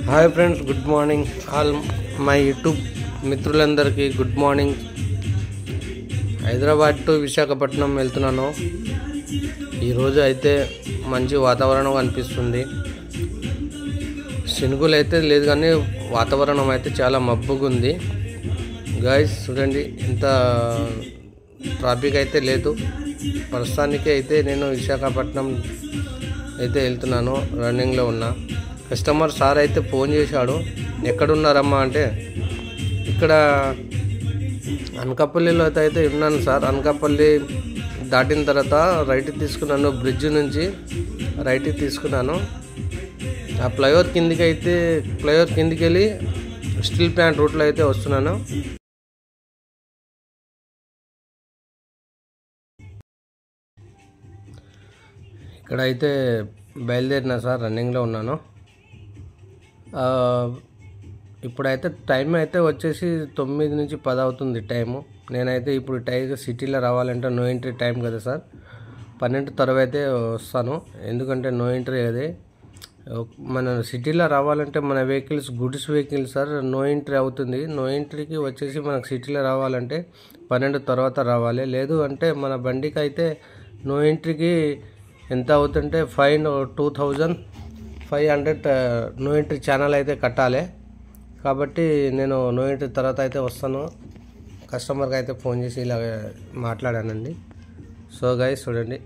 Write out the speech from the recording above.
Hi friends, good morning all my YouTube మిత్రులందరికీ good morning. Hyderabad to Visakhapatnam వెళ్తున్నాను. ఈరోజు అయితే మంచి వాతావరణం అనిపిస్తుంది. శనుగులు అయితే లేదు కానీ వాతావరణం అయితే చాలా మబ్బుగా ఉంది. గాయ్స్ చూడండి, ఇంత ట్రాఫిక్ అయితే లేదు. ప్రస్తుతానికి అయితే నేను విశాఖపట్నం అయితే వెళ్తున్నాను, రన్నింగ్లో ఉన్నా. కస్టమర్ సార్ అయితే ఫోన్ చేశాడు, ఎక్కడున్నారమ్మా అంటే ఇక్కడ అనకాపల్లిలో అయితే ఉన్నాను సార్. అనకాపల్లి దాటిన తర్వాత రైట్ తీసుకున్నాను, బ్రిడ్జ్ నుంచి రైట్ తీసుకున్నాను. ఆ ఫ్లైఓవర్ కిందికి వెళ్ళి స్టీల్ ప్లాంట్ రూట్లో అయితే వస్తున్నాను. ఇక్కడ అయితే బయలుదేరినా సార్, రన్నింగ్లో ఉన్నాను. ఇప్పుడైతే టైం అయితే వచ్చేసి 9 నుంచి 10 అవుతుంది టైము. నేనైతే ఇప్పుడు సిటీలో రావాలంటే నో ఎంట్రీ టైం కదా సార్. 12 తర్వాత అయితే వస్తాను, ఎందుకంటే నో ఎంట్రీ అది. మన సిటీలో రావాలంటే మన vehicles goods vehicles sir no entry అవుతుంది. నో ఎంట్రీకి వచ్చేసి మనకు సిటీలో రావాలంటే 12 తర్వాత రావాలి. లేదు అంటే మన బండికి అయితే నో ఎంట్రీకి ఎంత అవుతుంటే ఫైన్ 2500 నో ఎంట్రీ ఛానల్ అయితే కట్టాలి. కాబట్టి నేను నో ఎంట్రీ తర్వాత అయితే వస్తాను. కస్టమర్కి అయితే ఫోన్ చేసి ఇలా మాట్లాడానండి. సో గైస్ చూడండి,